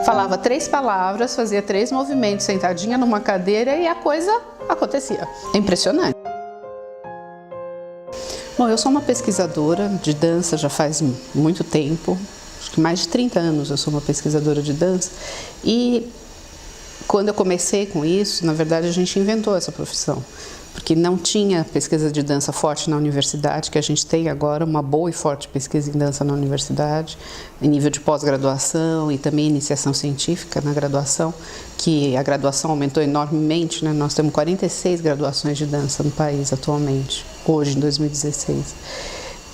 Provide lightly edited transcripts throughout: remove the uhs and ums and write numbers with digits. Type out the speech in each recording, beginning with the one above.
falava 3 palavras, fazia 3 movimentos sentadinha numa cadeira e a coisa acontecia. É impressionante. Bom, eu sou uma pesquisadora de dança já faz muito tempo, acho que mais de 30 anos eu sou uma pesquisadora de dança, e quando eu comecei com isso, na verdade a gente inventou essa profissão, porque não tinha pesquisa de dança forte na universidade, que a gente tem agora uma boa e forte pesquisa em dança na universidade, em nível de pós-graduação e também iniciação científica na graduação, que a graduação aumentou enormemente, né? Nós temos 46 graduações de dança no país atualmente, hoje em 2016.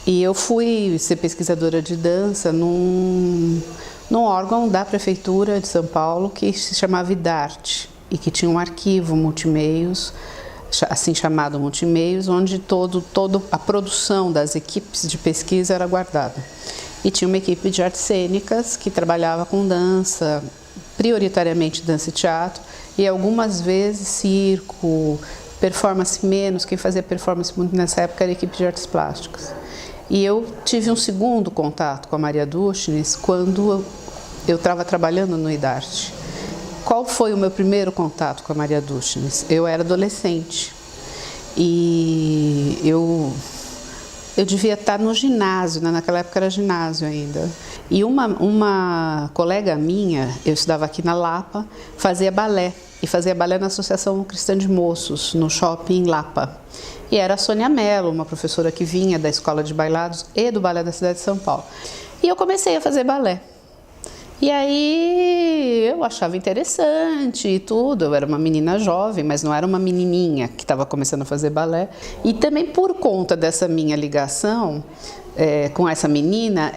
E eu fui ser pesquisadora de dança num órgão da Prefeitura de São Paulo que se chamava IDARTE e que tinha um arquivo multimeios, assim chamado multimeios, onde toda a produção das equipes de pesquisa era guardada. E tinha uma equipe de artes cênicas que trabalhava com dança, prioritariamente dança e teatro, e algumas vezes circo, performance menos. Quem fazia performance muito nessa época era a equipe de artes plásticas. E eu tive um segundo contato com a Maria Dushnis quando eu estava trabalhando no IDARTE. Qual foi o meu primeiro contato com a Maria Dushnis? Eu era adolescente e eu devia estar no ginásio, né? Naquela época era ginásio ainda. E uma colega minha, eu estudava aqui na Lapa, fazia balé. E fazia balé na Associação Cristã de Moços, no shopping Lapa. E era a Sônia Mello, uma professora que vinha da Escola de Bailados e do Balé da cidade de São Paulo. E eu comecei a fazer balé. E aí eu achava interessante e tudo, eu era uma menina jovem, mas não era uma menininha que estava começando a fazer balé. E também por conta dessa minha ligação com essa menina,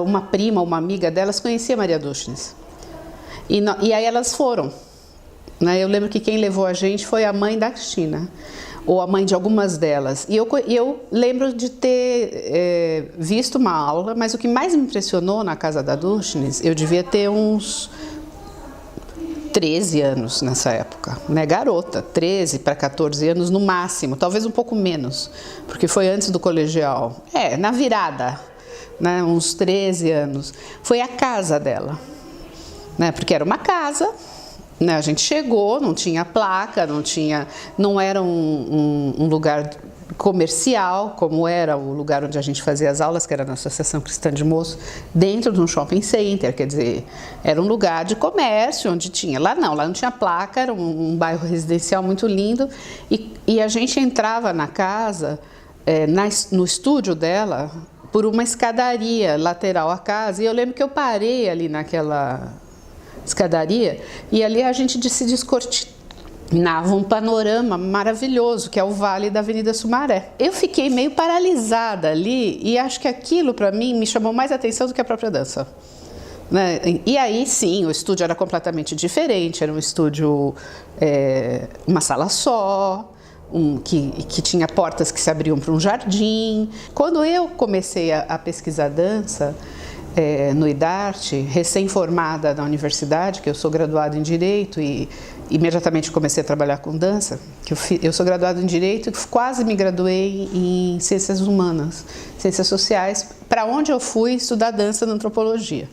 uma prima, uma amiga delas conhecia Maria Dushnis. E aí elas foram. Eu lembro que quem levou a gente foi a mãe da Cristina, ou a mãe de algumas delas. E eu lembro de ter visto uma aula, mas o que mais me impressionou na casa da Dushnis, eu devia ter uns 13 anos nessa época, né? Garota, 13 para 14 anos no máximo, talvez um pouco menos, porque foi antes do colegial. Na virada, né? Uns 13 anos. Foi a casa dela, né? Porque era uma casa. A gente chegou, não tinha placa, não era um lugar comercial, como era o lugar onde a gente fazia as aulas, que era na Associação Cristã de Moços, dentro de um shopping center, quer dizer, era um lugar de comércio, onde tinha, lá não tinha placa, era um bairro residencial muito lindo, e a gente entrava na casa, no estúdio dela, por uma escadaria lateral à casa, e eu lembro que eu parei ali naquela escadaria, e ali a gente se descortinava um panorama maravilhoso, que é o Vale da Avenida Sumaré. Eu fiquei meio paralisada ali, e acho que aquilo para mim me chamou mais atenção do que a própria dança, né? E aí sim, o estúdio era completamente diferente, era um estúdio, uma sala só, que tinha portas que se abriam para um jardim. Quando eu comecei a pesquisar dança, no IDARTE, recém-formada na universidade, que eu sou graduada em Direito e imediatamente comecei a trabalhar com dança, eu sou graduada em Direito e quase me graduei em Ciências Humanas, Ciências Sociais, para onde eu fui estudar dança na antropologia,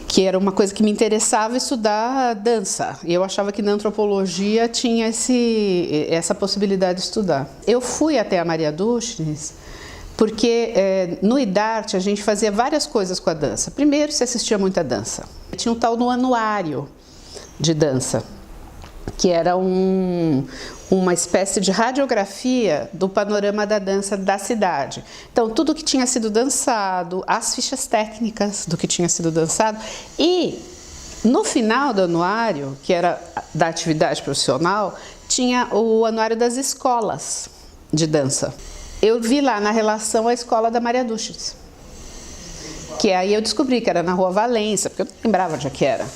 que era uma coisa que me interessava estudar dança, e eu achava que na antropologia tinha essa possibilidade de estudar. Eu fui até a Maria Dushnis, porque no IDARTE a gente fazia várias coisas com a dança. Primeiro, se assistia muita dança. Tinha um tal do anuário de dança, que era uma espécie de radiografia do panorama da dança da cidade. Então, tudo que tinha sido dançado, as fichas técnicas do que tinha sido dançado, e no final do anuário, que era da atividade profissional, tinha o anuário das escolas de dança. Eu vi lá na relação a escola da Maria Dushnis, que aí eu descobri que era na Rua Valença, porque eu não lembrava onde que era.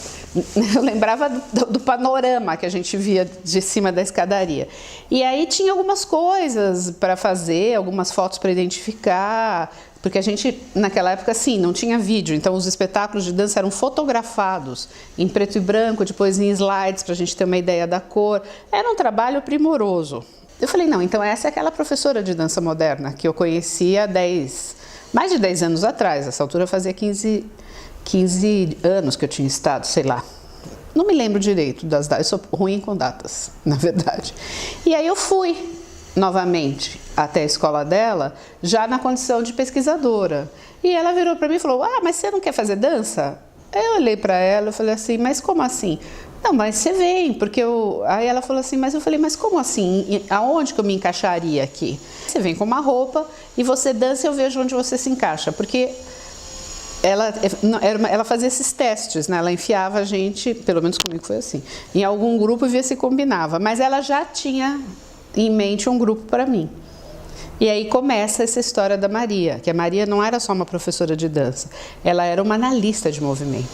Eu lembrava do panorama que a gente via de cima da escadaria. E aí tinha algumas coisas para fazer, algumas fotos para identificar, porque a gente, naquela época, sim, não tinha vídeo, então os espetáculos de dança eram fotografados em preto e branco, depois em slides, para a gente ter uma ideia da cor. Era um trabalho primoroso. Eu falei, não, então essa é aquela professora de dança moderna que eu conhecia mais de 10 anos atrás. Nessa altura eu fazia 15 15 anos que eu tinha estado, sei lá. Não me lembro direito das datas, eu sou ruim com datas, na verdade. E aí eu fui novamente até a escola dela, já na condição de pesquisadora. E ela virou para mim e falou, mas você não quer fazer dança? Eu olhei para ela e falei assim, mas como assim? Não, mas você vem, porque eu... Aí ela falou assim, mas eu falei, mas como assim? Aonde que eu me encaixaria aqui? Você vem com uma roupa e você dança e eu vejo onde você se encaixa, porque... Ela fazia esses testes, né? Ela enfiava a gente, pelo menos comigo foi assim, em algum grupo e via se combinava, mas ela já tinha em mente um grupo para mim. E aí começa essa história da Maria, que a Maria não era só uma professora de dança, ela era uma analista de movimento.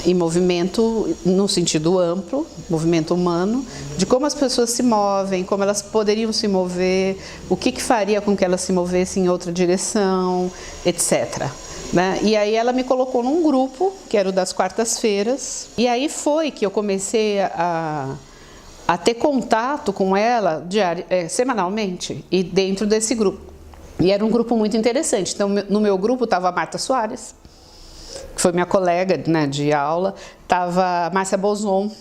E movimento no sentido amplo, movimento humano, de como as pessoas se movem, como elas poderiam se mover, o que faria com que elas se movessem em outra direção, etc. Né? E aí ela me colocou num grupo, que era o das quartas-feiras, e aí foi que eu comecei a ter contato com ela semanalmente e dentro desse grupo. E era um grupo muito interessante. Então, no meu grupo estava a Marta Soares, que foi minha colega, né, de aula, estava a Márcia Bozon.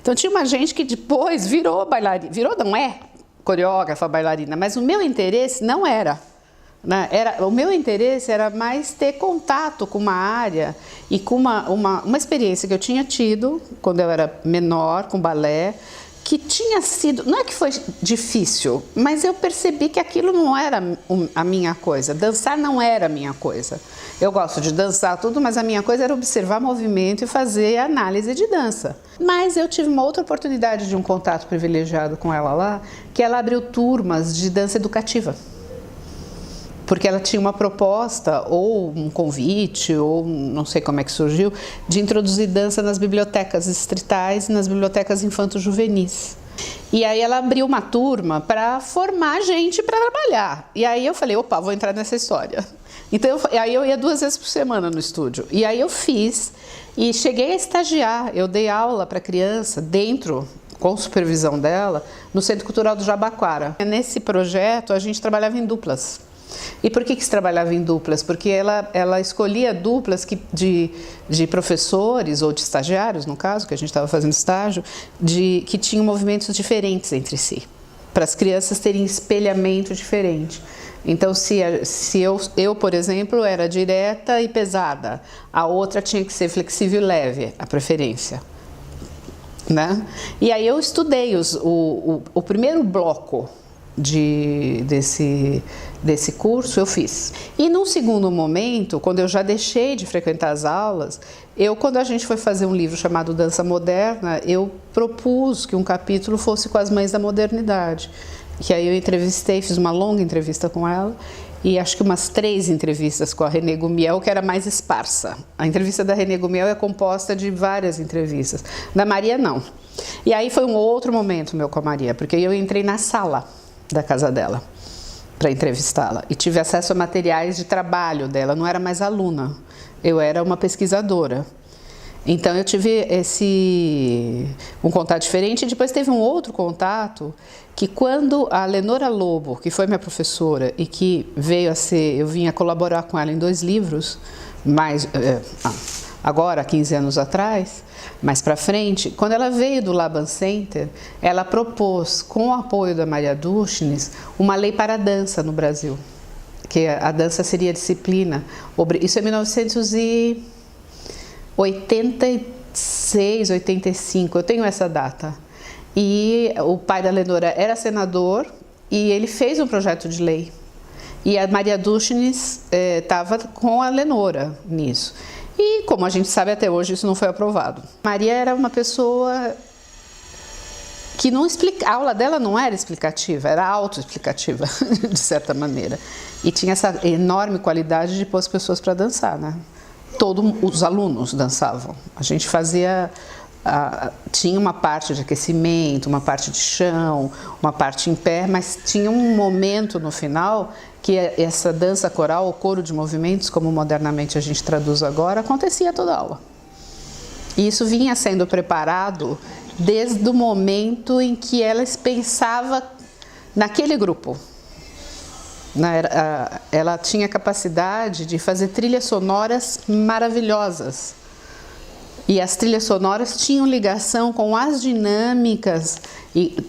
Então tinha uma gente que depois virou bailarina, não é coreógrafa, bailarina, mas o meu interesse não era. O meu interesse era mais ter contato com uma área e com uma experiência que eu tinha tido quando eu era menor, com balé, que tinha sido, não é que foi difícil, mas eu percebi que aquilo não era a minha coisa, dançar não era a minha coisa. Eu gosto de dançar tudo, mas a minha coisa era observar movimento e fazer análise de dança. Mas eu tive uma outra oportunidade de um contato privilegiado com ela lá, que ela abriu turmas de dança educativa. Porque ela tinha uma proposta, ou um convite, ou não sei como é que surgiu, de introduzir dança nas bibliotecas distritais e nas bibliotecas infanto-juvenis. E aí ela abriu uma turma para formar gente para trabalhar. E aí eu falei, opa, vou entrar nessa história. Então, aí eu ia 2 vezes por semana no estúdio. E aí eu fiz, e cheguei a estagiar. Eu dei aula para criança dentro, com supervisão dela, no Centro Cultural do Jabaquara. Nesse projeto a gente trabalhava em duplas. E por que se trabalhava em duplas? Porque ela escolhia duplas de professores, ou de estagiários, no caso, que a gente estava fazendo estágio, que tinham movimentos diferentes entre si, para as crianças terem espelhamento diferente. Então, se eu, por exemplo, era direta e pesada, a outra tinha que ser flexível e leve, a preferência. Né? E aí eu estudei o primeiro bloco desse curso eu fiz. E num segundo momento, quando eu já deixei de frequentar as aulas, quando a gente foi fazer um livro chamado Dança Moderna, eu propus que um capítulo fosse com as mães da modernidade. Que aí eu fiz uma longa entrevista com ela, e acho que umas 3 entrevistas com a Renê Gumiel, que era mais esparsa. A entrevista da Renê Gumiel é composta de várias entrevistas. Da Maria, não. E aí foi um outro momento meu com a Maria, porque eu entrei na sala da casa dela para entrevistá-la e tive acesso a materiais de trabalho dela. Não era mais aluna, eu era uma pesquisadora. Então eu tive um contato diferente, e depois teve um outro contato que, quando a Lenora Lobo, que foi minha professora e que eu vim a colaborar com ela em 2 livros, agora 15 anos atrás, mais para frente, quando ela veio do Laban Center, ela propôs, com o apoio da Maria Dushnis, uma lei para a dança no Brasil, que a dança seria disciplina. Isso é 1986, 85, eu tenho essa data. E o pai da Lenora era senador e ele fez um projeto de lei. E a Maria Dushnis estava com a Lenora nisso. E, como a gente sabe, até hoje isso não foi aprovado. Maria era uma pessoa que a aula dela não era explicativa, era autoexplicativa, de certa maneira. E tinha essa enorme qualidade de pôr as pessoas para dançar, né? Todos os alunos dançavam. A gente tinha uma parte de aquecimento, uma parte de chão, uma parte em pé, mas tinha um momento no final que essa dança coral, o coro de movimentos, como modernamente a gente traduz agora, acontecia toda a aula. E isso vinha sendo preparado desde o momento em que elas pensavam naquele grupo. Ela tinha capacidade de fazer trilhas sonoras maravilhosas. E as trilhas sonoras tinham ligação com as dinâmicas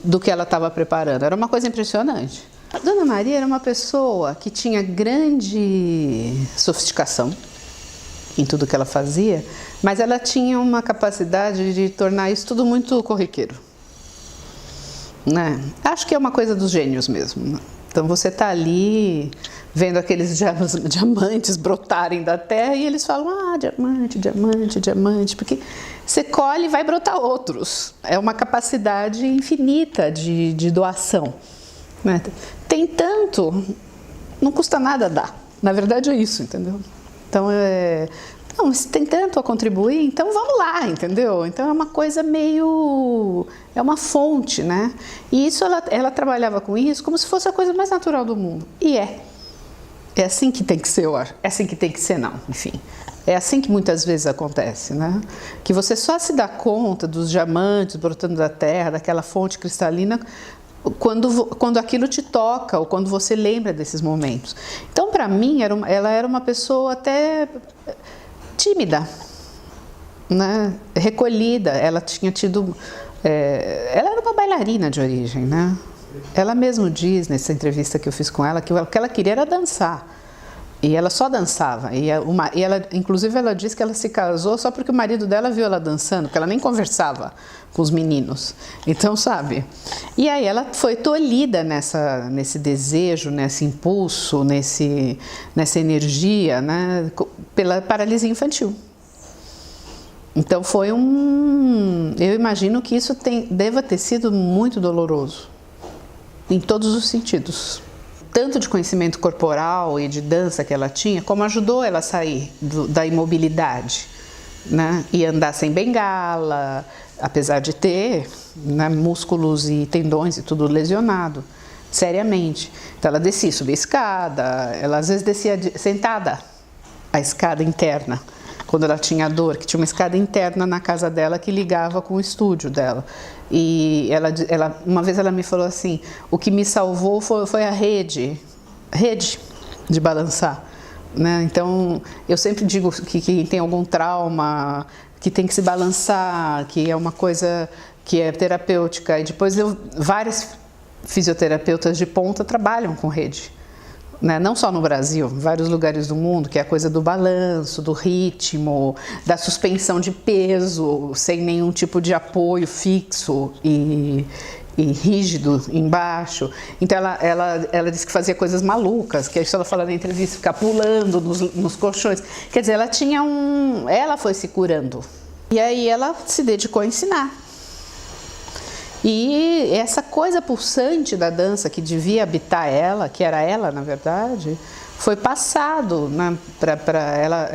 do que ela estava preparando. Era uma coisa impressionante. A Dona Maria era uma pessoa que tinha grande sofisticação em tudo que ela fazia, mas ela tinha uma capacidade de tornar isso tudo muito corriqueiro. Né? Acho que é uma coisa dos gênios mesmo. Né? Então você está ali vendo aqueles diamantes brotarem da terra e eles falam, diamante, diamante, diamante, porque você colhe e vai brotar outros. É uma capacidade infinita de doação. Né? Tem tanto, não custa nada dar. Na verdade é isso, entendeu? Então, não, mas tem tanto a contribuir, então vamos lá, entendeu? Então é uma coisa meio, é uma fonte, né? E isso, ela trabalhava com isso como se fosse a coisa mais natural do mundo. E é assim que tem que ser, é assim que tem que ser, não, enfim. É assim que muitas vezes acontece, né? Que você só se dá conta dos diamantes brotando da terra, daquela fonte cristalina, quando aquilo te toca ou quando você lembra desses momentos. Então, para mim, ela era uma pessoa até tímida, né? Recolhida. Ela tinha tido... ela era uma bailarina de origem, né? Ela mesmo diz, nessa entrevista que eu fiz com ela, que o que ela queria era dançar. E ela só dançava. E ela, inclusive, ela disse que ela se casou só porque o marido dela viu ela dançando, porque ela nem conversava com os meninos. Então, sabe? E aí ela foi tolhida nesse desejo, nesse impulso, nessa energia, né? Pela paralisia infantil. Então foi eu imagino que isso deva ter sido muito doloroso, em todos os sentidos. Tanto de conhecimento corporal e de dança que ela tinha, como ajudou ela a sair da imobilidade, né? E andar sem bengala, apesar de ter, né, músculos e tendões e tudo lesionado, seriamente. Então ela descia, subia a escada, ela às vezes descia sentada a escada interna, quando ela tinha dor, que tinha uma escada interna na casa dela que ligava com o estúdio dela. E uma vez ela me falou assim, o que me salvou foi a rede de balançar. Né? Então, eu sempre digo que quem tem algum trauma, que tem que se balançar, que é uma coisa que é terapêutica. E depois vários fisioterapeutas de ponta trabalham com rede. Né? Não só no Brasil, em vários lugares do mundo, que é a coisa do balanço, do ritmo, da suspensão de peso, sem nenhum tipo de apoio fixo e rígido embaixo. Então ela disse que fazia coisas malucas, que isso ela fala na entrevista, ficar pulando nos colchões. Quer dizer, ela foi se curando. E aí ela se dedicou a ensinar. E essa coisa pulsante da dança que devia habitar ela, que era ela na verdade, foi passado, né, para ela.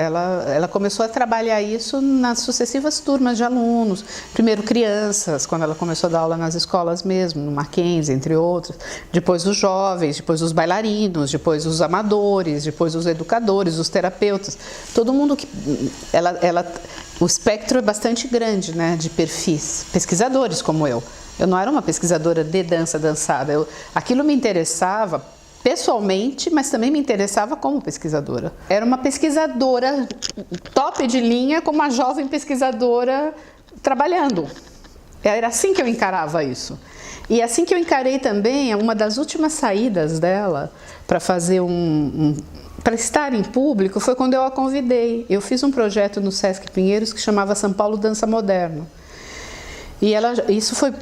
Ela começou a trabalhar isso nas sucessivas turmas de alunos. Primeiro crianças, quando ela começou a dar aula nas escolas mesmo, no Mackenzie, entre outros. Depois os jovens, depois os bailarinos, depois os amadores, depois os educadores, os terapeutas. Todo mundo que... o espectro é bastante grande, né, de perfis, pesquisadores como eu. Eu não era uma pesquisadora de dança dançada. Aquilo me interessava pessoalmente, mas também me interessava como pesquisadora. Era uma pesquisadora top de linha com uma jovem pesquisadora trabalhando. Era assim que eu encarava isso. E assim que eu encarei também, uma das últimas saídas dela para fazer para estar em público foi quando eu a convidei. Eu fiz um projeto no Sesc Pinheiros que chamava São Paulo Dança Moderna. E isso foi,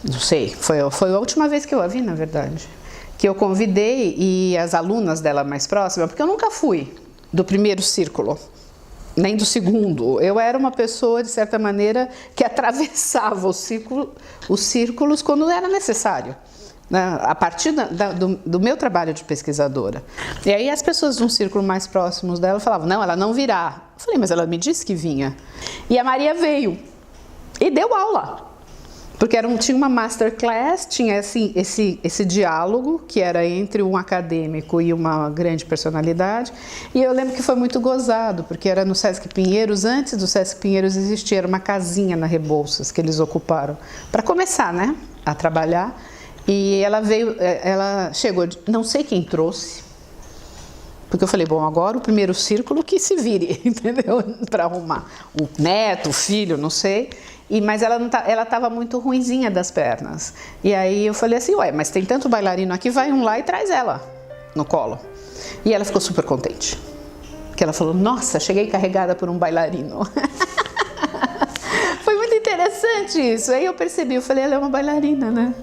não sei, foi a última vez que eu a vi, na verdade. Que eu convidei e as alunas dela mais próximas, porque eu nunca fui do primeiro círculo, nem do segundo. Eu era uma pessoa, de certa maneira, que atravessava os círculos quando era necessário, né? A partir do meu trabalho de pesquisadora. E aí as pessoas de um círculo mais próximos dela falavam, não, ela não virá. Eu falei, mas ela me disse que vinha. E a Maria veio. E deu aula, porque tinha uma masterclass, tinha esse diálogo que era entre um acadêmico e uma grande personalidade. E eu lembro que foi muito gozado, porque era no Sesc Pinheiros, antes do Sesc Pinheiros existir, era uma casinha na Rebouças que eles ocuparam para começar, né, a trabalhar. E ela veio, ela chegou, não sei quem trouxe, porque eu falei, bom, agora o primeiro círculo que se vire, entendeu? Para arrumar o neto, o filho, não sei. Mas ela estava muito ruinzinha das pernas. E aí eu falei assim, ué, mas tem tanto bailarino aqui, vai um lá e traz ela no colo. E ela ficou super contente. Porque ela falou, nossa, cheguei carregada por um bailarino. Foi muito interessante isso. Aí eu percebi, eu falei, ela é uma bailarina, né?